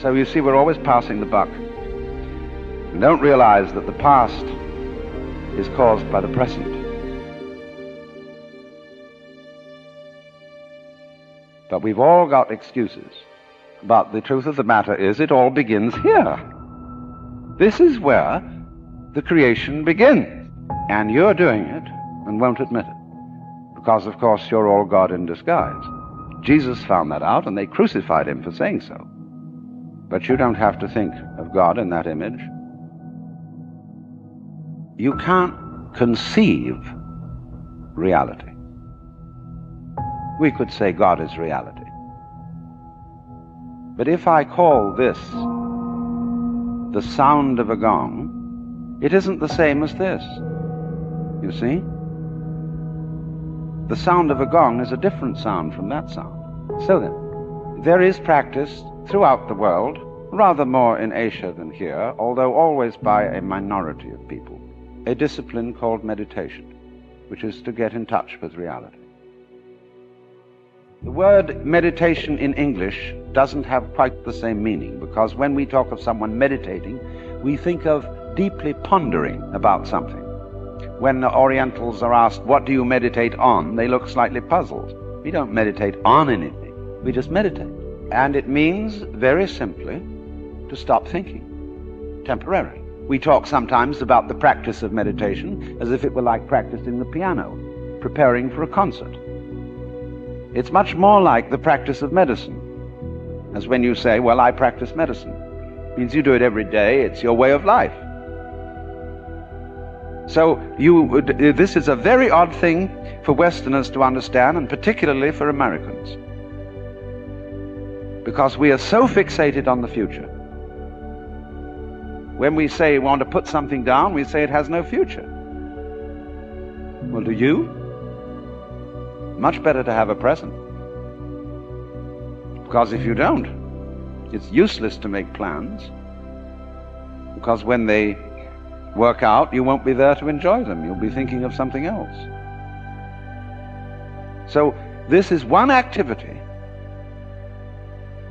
So you see, we're always passing the buck. And don't realize that the past is caused by the present. But we've all got excuses. But the truth of the matter is, it all begins here. This is where the creation begins. And you're doing it and won't admit it. Because, of course, you're all God in disguise. Jesus found that out, and they crucified him for saying so. But you don't have to think of God in that image. You can't conceive reality. We could say God is reality. But if I call this the sound of a gong, it isn't the same as this. You see? The sound of a gong is a different sound from that sound. So then, there is practice throughout the world, rather more in Asia than here, although always by a minority of people, a discipline called meditation, which is to get in touch with reality. The word meditation in English doesn't have quite the same meaning, because when we talk of someone meditating, we think of deeply pondering about something. When the Orientals are asked, what do you meditate on? They look slightly puzzled. We don't meditate on anything, we just meditate. And it means, very simply, to stop thinking, temporarily. We talk sometimes about the practice of meditation as if it were like practicing the piano, preparing for a concert. It's much more like the practice of medicine, as when you say, well, I practice medicine. It means you do it every day, it's your way of life. So this is a very odd thing for Westerners to understand, and particularly for Americans, because we are so fixated on the future. When we say we want to put something down, we say it has no future. Well, do you? Much better to have a present. Because if you don't, it's useless to make plans, because when they work out, you won't be there to enjoy them. You'll be thinking of something else. So this is one activity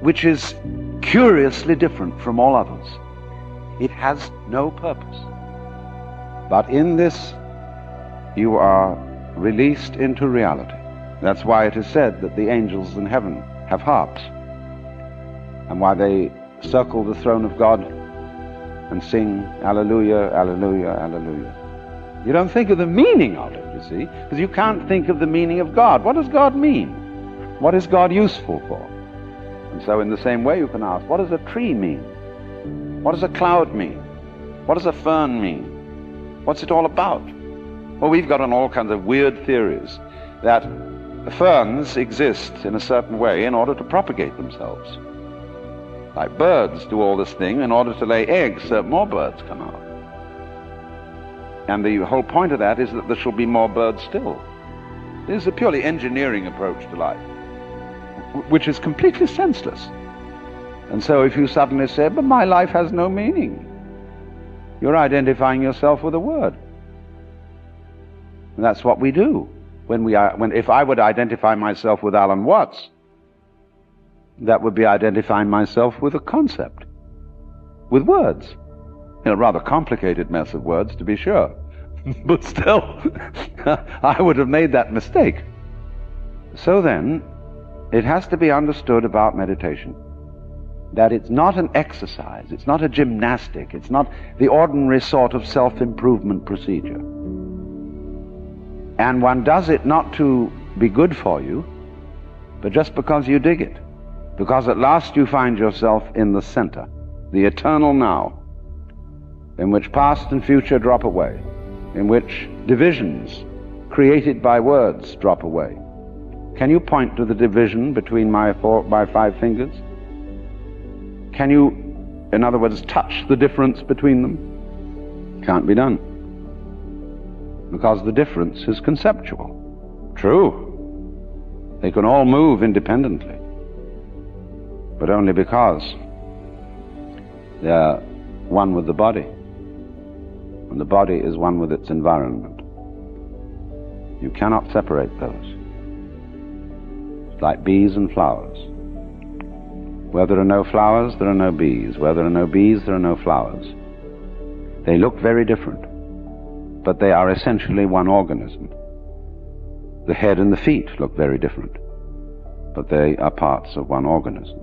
which is curiously different from all others. It has no purpose. But in this, you are released into reality. That's why it is said that the angels in heaven have harps, and why they circle the throne of God and sing, Alleluia, Alleluia, Alleluia. You don't think of the meaning of it, you see, because you can't think of the meaning of God. What does God mean? What is God useful for? And so in the same way you can ask, what does a tree mean? What does a cloud mean? What does a fern mean? What's it all about? Well, we've got on all kinds of weird theories that ferns exist in a certain way in order to propagate themselves. Like birds do all this thing in order to lay eggs so more birds come out. And the whole point of that is that there shall be more birds still. This is a purely engineering approach to life, which is completely senseless. And so if you suddenly say, but my life has no meaning, you're identifying yourself with a word. And that's what we do. If I would identify myself with Alan Watts, that would be identifying myself with a concept, with words. A rather complicated mess of words, to be sure. But still, I would have made that mistake. So then, it has to be understood about meditation that it's not an exercise, it's not a gymnastic, it's not the ordinary sort of self-improvement procedure. And one does it not to be good for you, but just because you dig it. Because at last you find yourself in the center, the eternal now, in which past and future drop away, in which divisions created by words drop away. Can you point to the division between my 5 fingers? Can you, in other words, touch the difference between them? Can't be done. Because the difference is conceptual. True. They can all move independently, but only because they are one with the body, and the body is one with its environment. You cannot separate those. It's like bees and flowers. Where there are no flowers, there are no bees. Where there are no bees, there are no flowers. They look very different, but they are essentially one organism. The head and the feet look very different, but they are parts of one organism.